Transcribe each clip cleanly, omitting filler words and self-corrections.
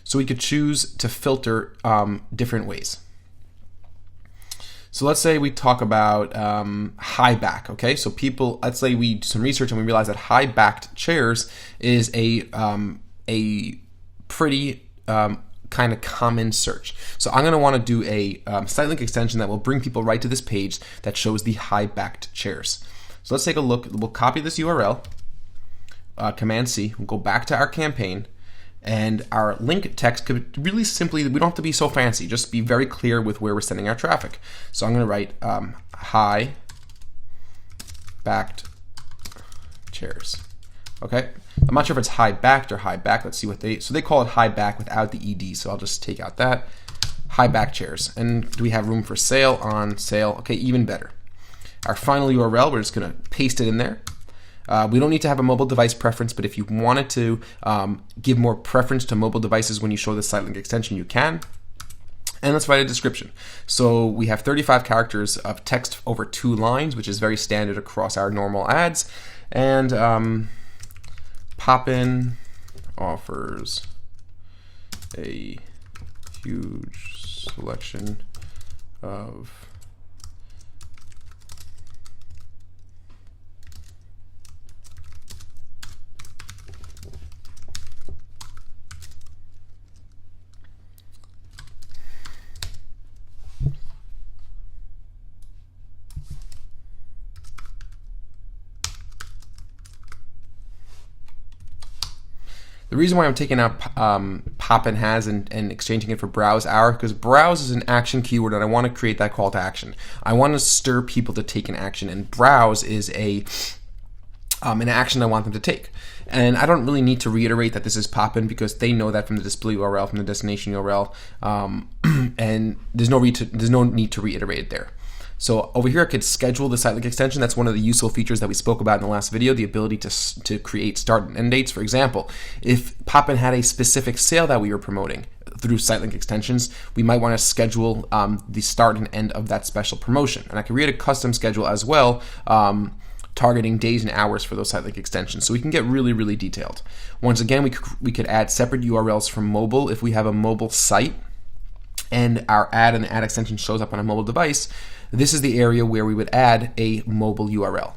So we could choose to filter different ways. So let's say we talk about high back, okay? So people, let's say we do some research and we realize that high backed chairs is a pretty kind of common search. So I'm going to want to do a Sitelink extension that will bring people right to this page that shows the high backed chairs. So let's take a look. We'll copy this URL, Command C, we'll go back to our campaign, and our link text could really simply, we don't have to be so fancy, just be very clear with where we're sending our traffic. So I'm going to write high backed chairs. Okay, I'm not sure if it's high backed or high back. Let's see what so they call it high back without the ED. So I'll just take out that high back chairs. And do we have room for sale? On sale? Okay, even better. Our final URL, we're just going to paste it in there. We don't need to have a mobile device preference, but if you wanted to give more preference to mobile devices when you show the Sitelink extension, you can. And let's write a description. So we have 35 characters of text over 2 lines, which is very standard across our normal ads. And Poppin offers a huge selection of The reason why I'm taking out Poppin has and exchanging it for browse hour, because browse is an action keyword and I want to create that call to action. I want to stir people to take an action, and browse is an action I want them to take. And I don't really need to reiterate that this is Poppin because they know that from the display URL, from the destination URL, and there's no need to reiterate it there. So over here I could schedule the Sitelink extension. That's one of the useful features that we spoke about in the last video, the ability to create start and end dates. For example, if Poppin had a specific sale that we were promoting through Sitelink extensions, we might want to schedule the start and end of that special promotion. And I can create a custom schedule as well, targeting days and hours for those Sitelink extensions. So we can get really, really detailed. Once again, we could add separate URLs from mobile if we have a mobile site and our ad and the ad extension shows up on a mobile device. This is the area where we would add a mobile URL.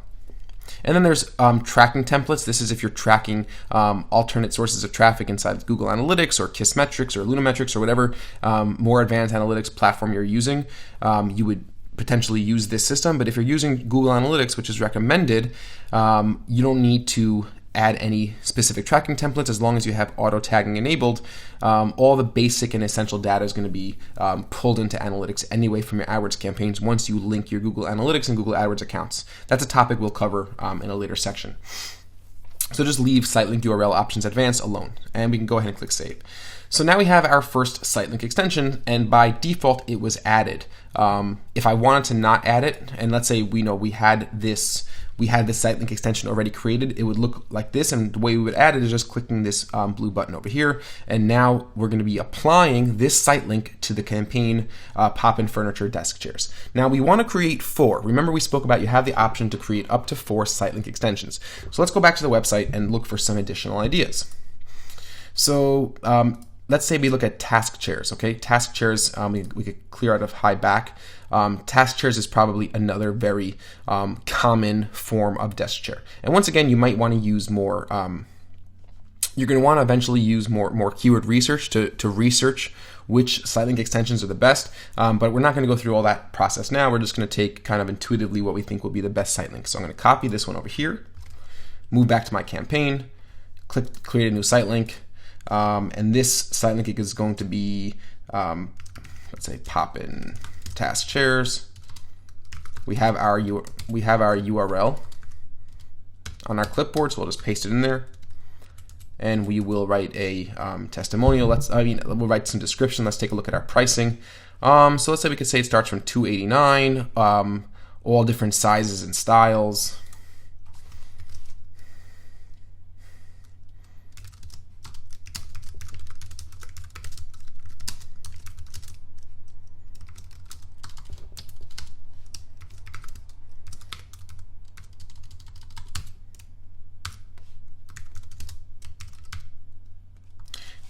And then there's tracking templates. This is if you're tracking alternate sources of traffic inside of Google Analytics or Kissmetrics or Lunametrics or whatever more advanced analytics platform you're using. You would potentially use this system, but if you're using Google Analytics, which is recommended, you don't need to add any specific tracking templates as long as you have auto tagging enabled. All the basic and essential data is going to be pulled into analytics anyway from your AdWords campaigns once you link your Google Analytics and Google AdWords accounts. That's a topic we'll cover in a later section. So just leave Sitelink URL options advanced alone, and we can go ahead and click save. So now we have our first Sitelink extension, and by default it was added. If I wanted to not add it, and let's say we had this Sitelink extension already created, it would look like this, and the way we would add it is just clicking this blue button over here, and now we're going to be applying this Sitelink to the campaign Poppin Furniture Desk Chairs. Now we want to create 4. Remember we spoke about you have the option to create up to 4 Sitelink extensions. So let's go back to the website and look for some additional ideas. So let's say we look at task chairs, okay? Task chairs, we could clear out of high back. Task chairs is probably another very common form of desk chair. And once again, you might want to use more, you're going to want to eventually use more keyword research to research which Sitelink extensions are the best, but we're not going to go through all that process now. We're just going to take kind of intuitively what we think will be the best Sitelink. So I'm going to copy this one over here, move back to my campaign, click create a new Sitelink, and this Sitelink is going to be, let's say Poppin Task Chairs. We have our URL on our clipboard, so we'll just paste it in there, and we will write a testimonial. We'll write some description. Let's take a look at our pricing. So let's say we could say it starts from $289, all different sizes and styles.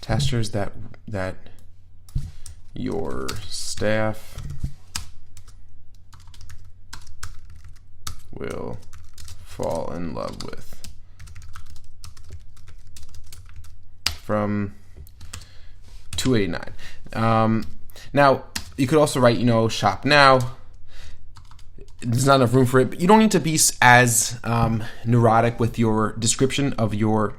testers that your staff will fall in love with. From 289. Now you could also write, shop now. There's not enough room for it, but you don't need to be as neurotic with your description of your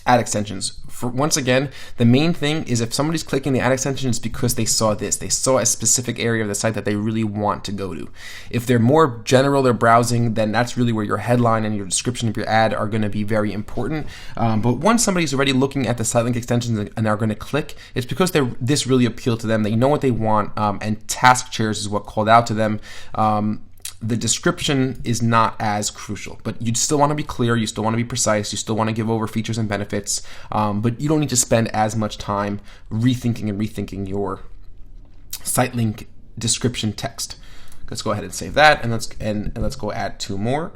ad extensions. Once again, the main thing is if somebody's clicking the ad extension, it's because they saw this. They saw a specific area of the site that they really want to go to. If they're more general, they're browsing, then that's really where your headline and your description of your ad are going to be very important. But once somebody's already looking at the Sitelink extensions and they're going to click, it's because this really appealed to them. They know what they want, and task chairs is what called out to them. The description is not as crucial, but you still want to be clear, you still want to be precise, you still want to give over features and benefits, but you don't need to spend as much time rethinking your Sitelink description text. Let's go ahead and save that, and let's go add 2 more.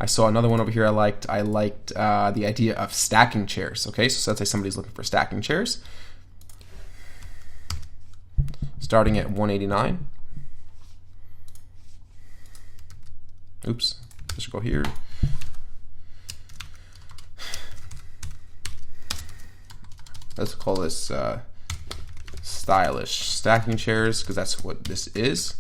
I saw another one over here I liked. I liked the idea of stacking chairs. Okay, so let's say somebody's looking for stacking chairs, starting at 189. Oops, let's go here. Let's call this stylish stacking chairs, because that's what this is.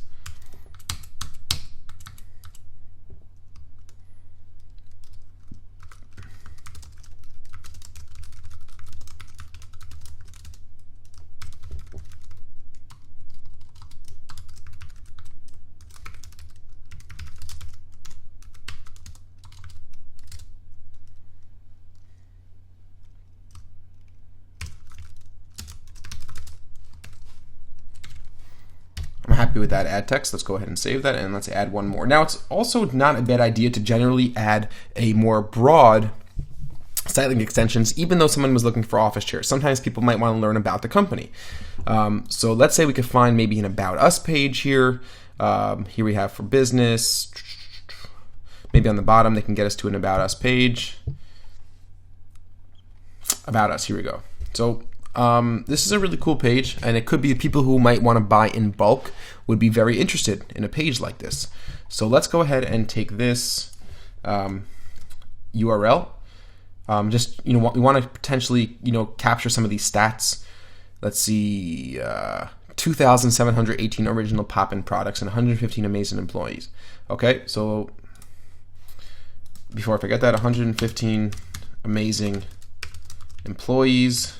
I'm happy with that ad text. Let's go ahead and save that, and let's add 1 more. Now, it's also not a bad idea to generally add a more broad Sitelink extensions, even though someone was looking for office chairs. Sometimes people might want to learn about the company. So let's say we could find maybe an About Us page here. Here we have for business. Maybe on the bottom they can get us to an About Us page. About Us, here we go. So this is a really cool page, and it could be people who might want to buy in bulk would be very interested in a page like this. So let's go ahead and take this URL. We want to potentially capture some of these stats. Let's see, 2,718 original pop-in products and 115 amazing employees. Okay, so before I forget that, 115 amazing employees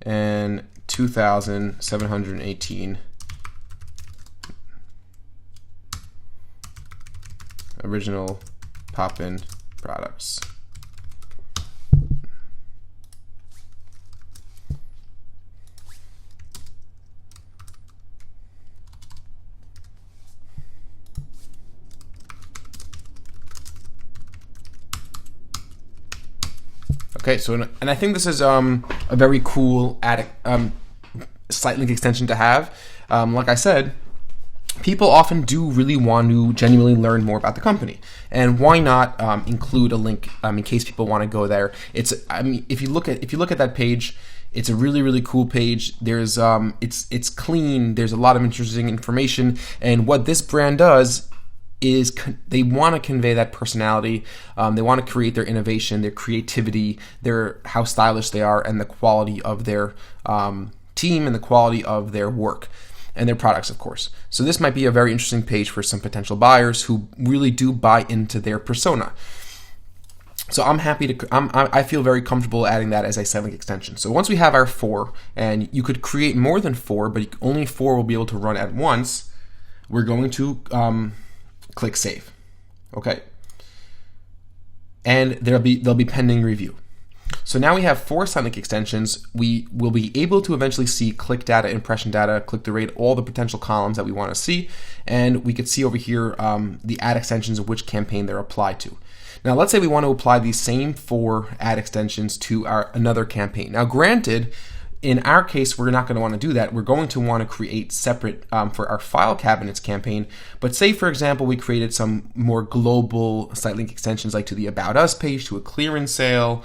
and 2,718 original pop-in products. Okay, so and I think this is a very cool Sitelink extension to have. Like I said, people often do really want to genuinely learn more about the company, and why not include a link in case people want to go there? If you look at that page, it's a really, really cool page. There's it's clean. There's a lot of interesting information, and what this brand does is they want to convey that personality. They want to create their innovation, their creativity, how stylish they are, and the quality of their team and the quality of their work and their products, of course. So this might be a very interesting page for some potential buyers who really do buy into their persona. So I feel very comfortable adding that as a Sitelink extension. So once we have our 4, and you could create more than 4, but only 4 will be able to run at once, we're going to click save. Okay, and they'll be pending review. So now we have 4 Sitelink extensions. We will be able to eventually see click data, impression data, click through rate, all the potential columns that we want to see, and we could see over here the ad extensions of which campaign they're applied to. Now let's say we want to apply these same 4 ad extensions to another campaign. Now granted, in our case, we're not going to want to do that. We're going to want to create separate for our file cabinets campaign. But say, for example, we created some more global Sitelink extensions, like to the About Us page, to a clearance sale,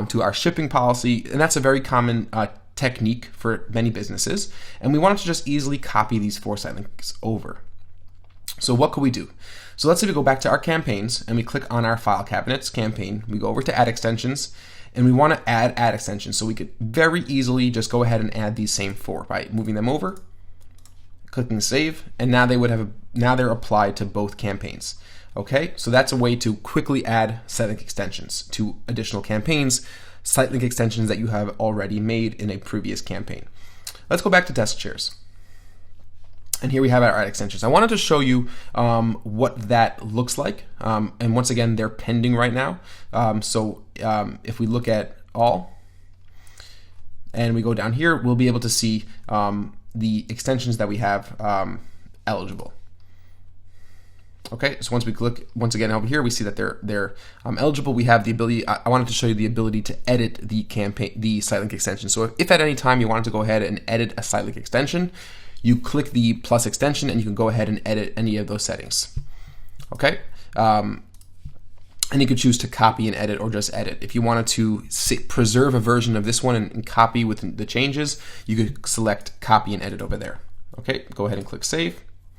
to our shipping policy. And that's a very common technique for many businesses. And we wanted to just easily copy these 4 sitelinks over. So what could we do? So let's say we go back to our campaigns and we click on our file cabinets campaign. We go over to add extensions. And we want to add extensions, so we could very easily just go ahead and add these same 4 by moving them over, clicking save, and now they're applied to both campaigns. Okay, so that's a way to quickly add Sitelink extensions to additional campaigns, Sitelink extensions that you have already made in a previous campaign. Let's go back to desk chairs. And here we have our add extensions. I wanted to show you what that looks like. And once again, they're pending right now. If we look at all and we go down here, we'll be able to see the extensions that we have eligible. Okay, so once we click once again over here, we see that they're eligible. We have the ability. I wanted to show you the ability to edit the Sitelink extension. So if at any time you wanted to go ahead and edit a Sitelink extension, you click the plus extension and you can go ahead and edit any of those settings. Okay, and you could choose to copy and edit or just edit. If you wanted to preserve a version of this one and copy with the changes, you could select copy and edit over there. Okay, go ahead and click save.